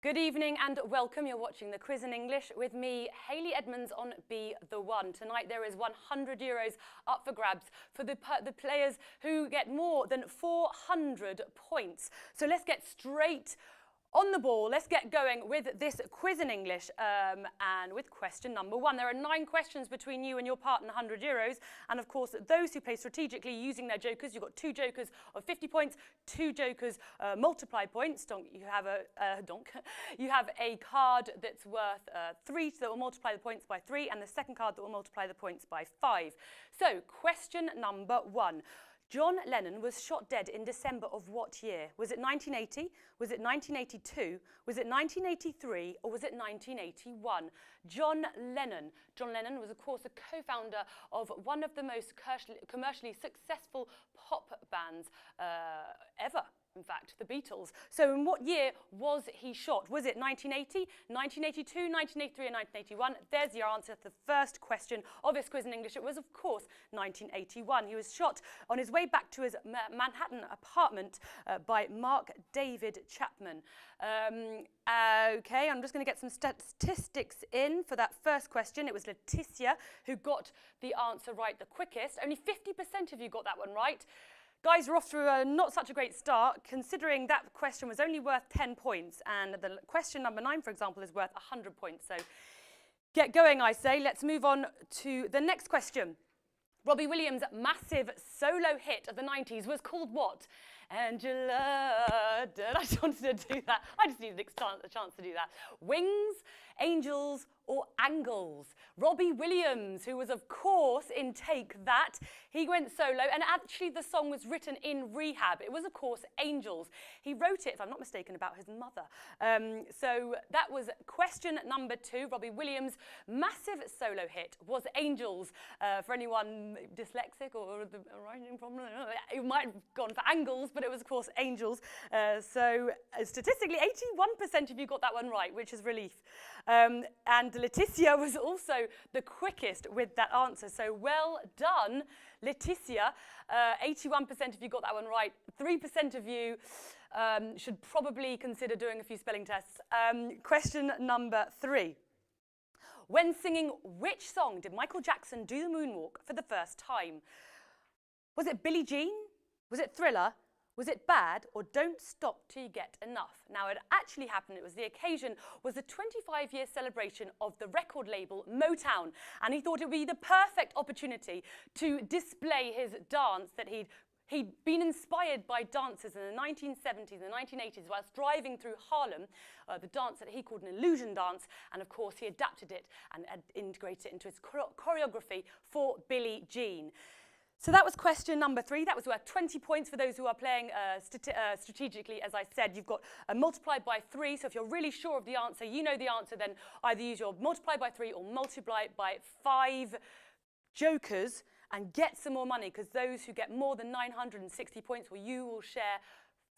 Good evening and welcome. You're watching the quiz in English with me, Hayley Edmonds on Be the One. Tonight there is €100 up for grabs for the players who get more than 400 points. So let's get straight on the ball. Let's get going with this quiz in English and with question number 1. There are 9 questions between you and your partner, €100. And of course, those who play strategically using their jokers, you've got 2 jokers of 50 points, 2 jokers multiply points. You have a card that's worth 3 that will multiply the points by 3, and the second card that will multiply the points by 5. So question number 1. John Lennon was shot dead in December of what year? Was it 1980? Was it 1982? Was it 1983? Or was it 1981? John Lennon. John Lennon was, of course, a co-founder of one of the most commercially successful pop bands ever. In fact, the Beatles. So in what year was he shot? Was it 1980, 1982, 1983, or 1981? There's your answer to the first question of this quiz in English. It was, of course, 1981. He was shot on his way back to his Manhattan apartment by Mark David Chapman. Okay, I'm just going to get some statistics in for that first question. It was Letitia who got the answer right the quickest. Only 50% of you got that one right. Guys, we're off to a not such a great start, considering that question was only worth 10 points, and the question number 9, for example, is worth 100 points. So get going, I say. Let's move on to the next question. Robbie Williams' massive solo hit of the 90s was called what? Angela. I just wanted to do that. I just needed a chance to do that. Wings, Angels, or Angles? Robbie Williams, who was, of course, in Take That, he went solo, and actually the song was written in rehab. It was, of course, Angels. He wrote it, if I'm not mistaken, about his mother. So that was question number 2. Robbie Williams' massive solo hit was Angels. For anyone dyslexic or with a writing problem, you might have gone for Angles, but it was, of course, Angels. So statistically, 81% of you got that one right, which is relief. And Letitia was also the quickest with that answer. So well done, Letitia. 81% of you got that one right. 3% of you should probably consider doing a few spelling tests. Question number 3. When singing which song did Michael Jackson do the moonwalk for the first time? Was it Billie Jean? Was it Thriller? Was it Bad, or Don't Stop Till You Get Enough? Now, it actually happened. The occasion was the 25-year celebration of the record label Motown, and he thought it would be the perfect opportunity to display his dance that he'd been inspired by dancers in the 1970s and the 1980s whilst driving through Harlem, the dance that he called an illusion dance, and of course he adapted it and integrated it into his choreography for Billie Jean. So that was question number 3. That was worth 20 points for those who are playing strategically. As I said, you've got multiplied by 3. So if you're really sure of the answer, you know the answer, then either use your multiply by 3 or multiply by 5 jokers and get some more money, because those who get more than 960 points, well, you will share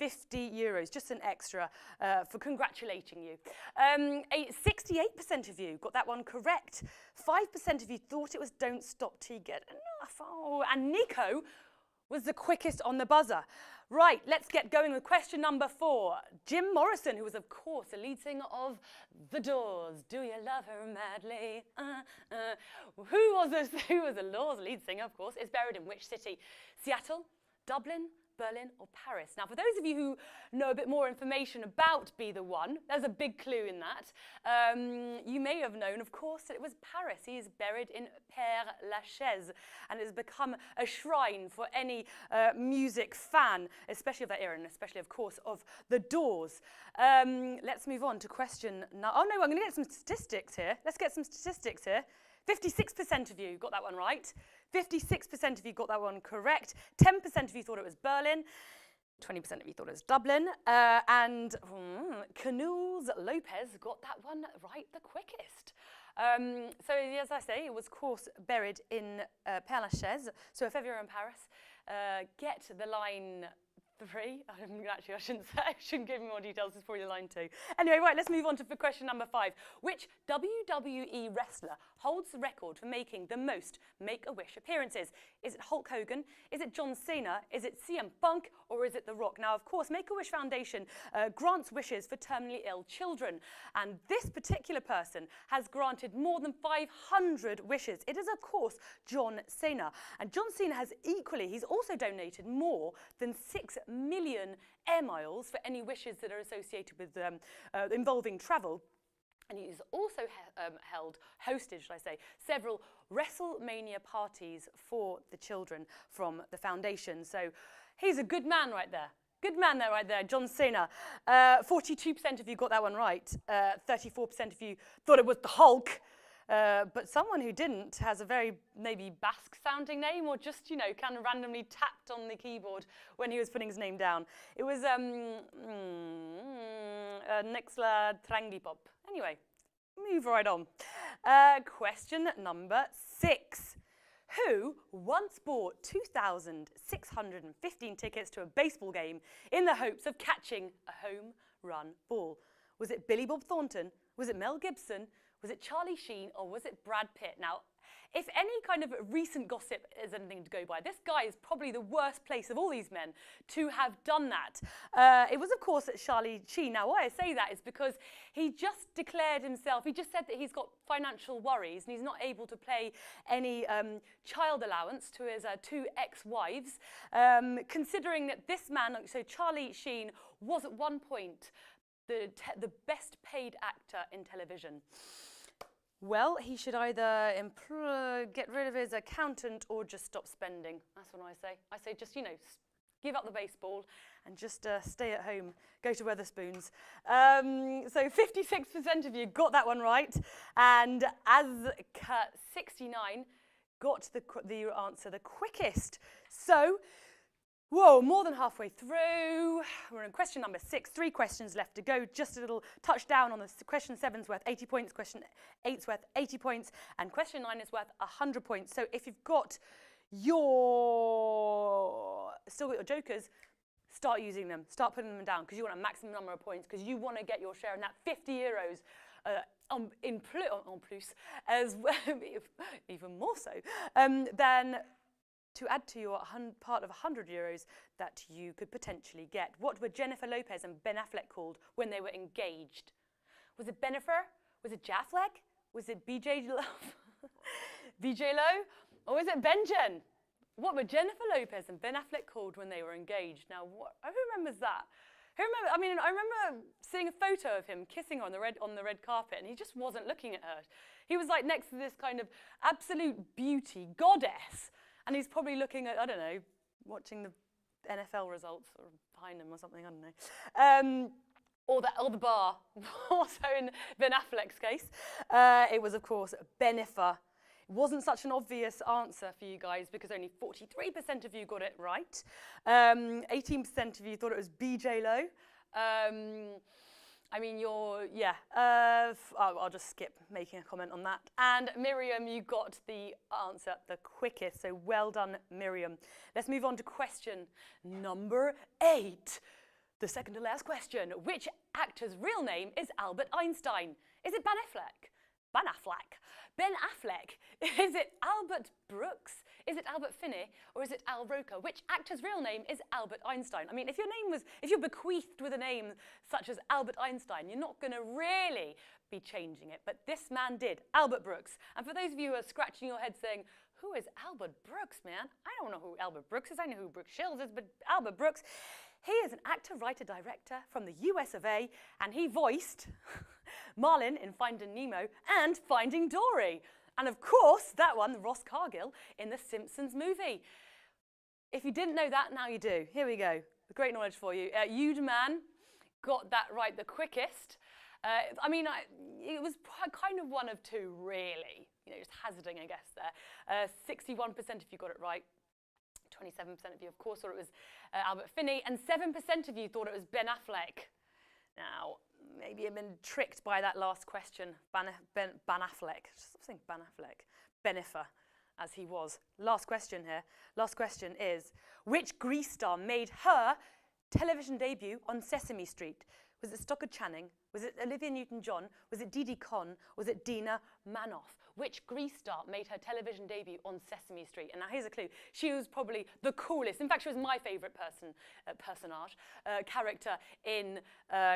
€50, just an extra for congratulating you. 68% of you got that one correct. 5% of you thought it was Don't Stop Till You Get Enough. Oh, and Nico was the quickest on the buzzer. Right, let's get going with question number 4. Jim Morrison, who was, of course, the lead singer of The Doors. Do you love her madly? Who was the Doors lead singer, of course, is buried in which city? Seattle, Dublin, Berlin, or Paris? Now, for those of you who know a bit more information about Be the One, there's a big clue in that. You may have known, of course, that it was Paris. He is buried in Père Lachaise, and it has become a shrine for any music fan, especially of that era, and especially, of course, of The Doors. Let's move on to question now. Oh, no, I'm going to get some statistics here. Let's get some statistics here. 56% of you got that one right. 56% of you got that one correct. 10% of you thought it was Berlin. 20% of you thought it was Dublin. And Canals Lopez got that one right the quickest. So as I say, it was, of course, buried in Père Lachaise. So if ever you're in Paris, get the line 3. Actually, I shouldn't give you more details. It's probably line 2. Anyway, right, let's move on to for question number 5. Which WWE wrestler holds the record for making the most Make-A-Wish appearances? Is it Hulk Hogan? Is it John Cena? Is it CM Punk? Or is it The Rock? Now, of course, Make-A-Wish Foundation grants wishes for terminally ill children. And this particular person has granted more than 500 wishes. It is, of course, John Cena. And John Cena has he's also donated more than 6 million air miles for any wishes that are associated with involving travel. And he's also hosted, should I say, several WrestleMania parties for the children from the foundation. So he's a good man right there. Good man there, right there, John Cena. 42% of you got that one right. 34% of you thought it was the Hulk. But someone who didn't has a very maybe Basque-sounding name, or just, you know, kind of randomly tapped on the keyboard when he was putting his name down. It was Nexla Trangipop. Anyway, move right on. Question number 6. Who once bought 2,615 tickets to a baseball game in the hopes of catching a home run ball? Was it Billy Bob Thornton? Was it Mel Gibson? Was it Charlie Sheen, or was it Brad Pitt? Now, if any kind of recent gossip is anything to go by, this guy is probably the worst place of all these men to have done that. It was, of course, Charlie Sheen. Now, why I say that is because he just declared himself, he just said that he's got financial worries and he's not able to pay any child allowance to his 2 ex-wives, considering that this man, so Charlie Sheen, was at one point the best paid actor in television. Well, he should either get rid of his accountant or just stop spending. That's what I say. I say just, you know, give up the baseball and just stay at home, go to Weatherspoons. So 56% of you got that one right. And as 69 got the answer the quickest. So, whoa, more than halfway through. We're in question number 6, 3 questions left to go. Just a little touchdown on the question 7's worth 80 points, question 8's worth 80 points, and question 9 is worth 100 points. So if you've got still got your jokers, start using them, start putting them down, because you want a maximum number of points, because you want to get your share in that 50 euros en plus, as well, even more so, than to add to your part of 100 euros that you could potentially get. What were Jennifer Lopez and Ben Affleck called when they were engaged? Was it Bennifer? Was it Jaffleck? Was it BJ Lo? BJ Lo? Or was it Benjen? What were Jennifer Lopez and Ben Affleck called when they were engaged? Now, who remembers that? I remember seeing a photo of him kissing her on the red carpet, and he just wasn't looking at her. He was like next to this kind of absolute beauty goddess. And he's probably looking at, I don't know, watching the NFL results or behind him or something, I don't know. Or the bar, also in Ben Affleck's case. It was, of course, Bennifer. It wasn't such an obvious answer for you guys because only 43% of you got it right. 18% of you thought it was BJ Lo. I'll just skip making a comment on that. And Miriam, you got the answer the quickest, so well done, Miriam. Let's move on to question number 8. The second to last question. Which actor's real name is Albert Einstein? Is it Ben Affleck? Ben Affleck? Is it Albert Brooks? Is it Albert Finney? Or is it Al Roker? Which actor's real name is Albert Einstein? I mean, if you're bequeathed with a name such as Albert Einstein, you're not going to really be changing it. But this man did, Albert Brooks. And for those of you who are scratching your head saying, who is Albert Brooks, man? I don't know who Albert Brooks is. I know who Brooke Shields is, but Albert Brooks, he is an actor, writer, director from the US of A, and he voiced Marlin in Finding Nemo and Finding Dory. And of course, that one, Ross Cargill, in the Simpsons movie. If you didn't know that, now you do. Here we go. Great knowledge for you. Yudeman got that right the quickest. It was kind of one of two, really. You know, just hazarding, I guess, there. 61% of you got it right. 27% of you, of course, thought it was Albert Finney. And 7% of you thought it was Ben Affleck. Now, maybe you've been tricked by that last question. Ben Affleck. Stop saying Ben Affleck. Bennifer, as he was. Last question here. Last question is, which Grease star made her television debut on Sesame Street? Was it Stockard Channing? Was it Olivia Newton-John? Was it Didi Conn? Was it Dina Manoff? Which Grease star made her television debut on Sesame Street? And now here's a clue. She was probably the coolest. In fact, she was my favourite character in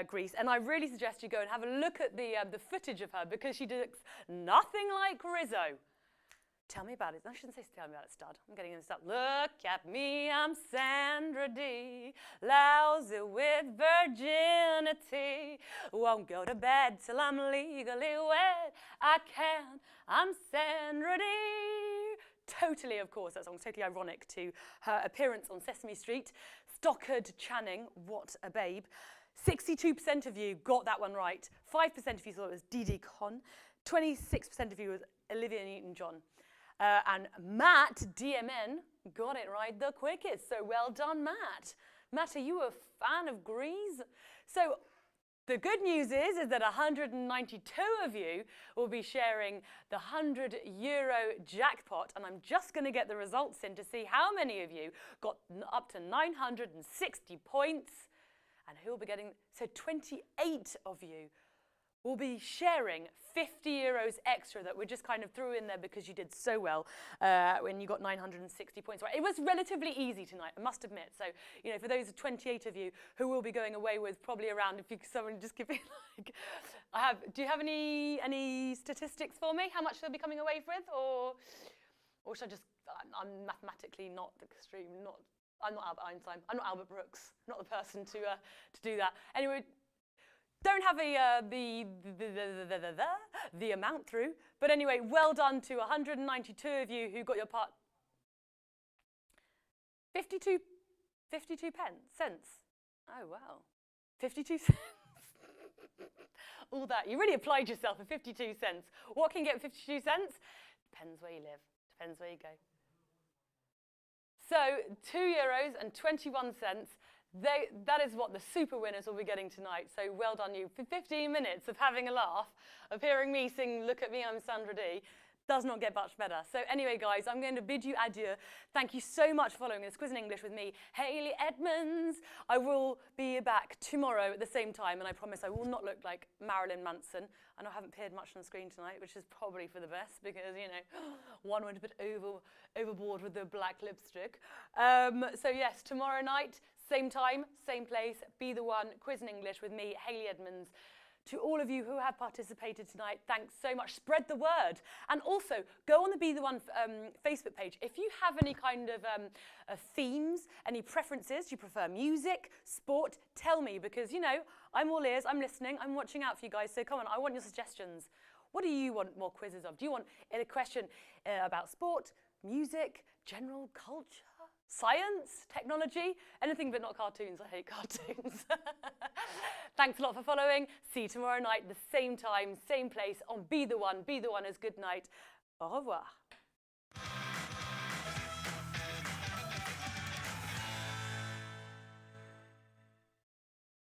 Grease. And I really suggest you go and have a look at the footage of her because she looks nothing like Rizzo. Tell me about it. I shouldn't say tell me about it, stud. I'm getting this up. Look at me, I'm Sandra Dee, lousy with virginity. Won't go to bed till I'm legally wed. I can, I'm Sandra Dee. Totally, of course, that song's totally ironic to her appearance on Sesame Street. Stockard Channing, what a babe. 62% of you got that one right. 5% of you thought it was Didi Conn. 26% of you was Olivia Newton-John. And Matt, DMN, got it right the quickest. So well done, Matt. Matt, are you a fan of Grease? So the good news is that 192 of you will be sharing the €100 jackpot. And I'm just going to get the results in to see how many of you got up to 960 points. And who will be getting, so 28 of you will be sharing €50 extra that we just kind of threw in there because you did so well when you got 960 points right. It was relatively easy tonight, I must admit. So, you know, for those 28 of you who will be going away with probably around, if you someone just give me like, do you have any statistics for me? How much they'll be coming away with, or should I just? I'm mathematically not extreme. I'm not Albert Einstein. I'm not Albert Brooks. I'm not the person to do that. Anyway. Don't have the amount through, but anyway, well done to 192 of you who got your part. 52 cents. Oh wow, 52 cents. All that, you really applied yourself for 52 cents. What can you get 52 cents? Depends where you live, depends where you go. So €2.21. That is what the super winners will be getting tonight. So well done you. For 15 minutes of having a laugh, of hearing me sing Look at Me, I'm Sandra Dee, does not get much better. So anyway, guys, I'm going to bid you adieu. Thank you so much for following this Quiz in English with me, Hayley Edmonds. I will be back tomorrow at the same time, and I promise I will not look like Marilyn Manson. I know I haven't appeared much on the screen tonight, which is probably for the best because, you know, one went a bit overboard with the black lipstick. So yes, tomorrow night, same time, same place, Be the One, Quiz in English with me, Hayley Edmonds. To all of you who have participated tonight, thanks so much. Spread the word. And also, go on the Be the One Facebook page. If you have any kind of themes, any preferences, you prefer music, sport, tell me because, you know, I'm all ears, I'm listening, I'm watching out for you guys. So come on, I want your suggestions. What do you want more quizzes of? Do you want a question about sport, music, general culture? Science, technology, anything but not cartoons. I hate cartoons. Thanks a lot for following. See you tomorrow night, the same time, same place on Be the One. Be the One is good night. Au revoir.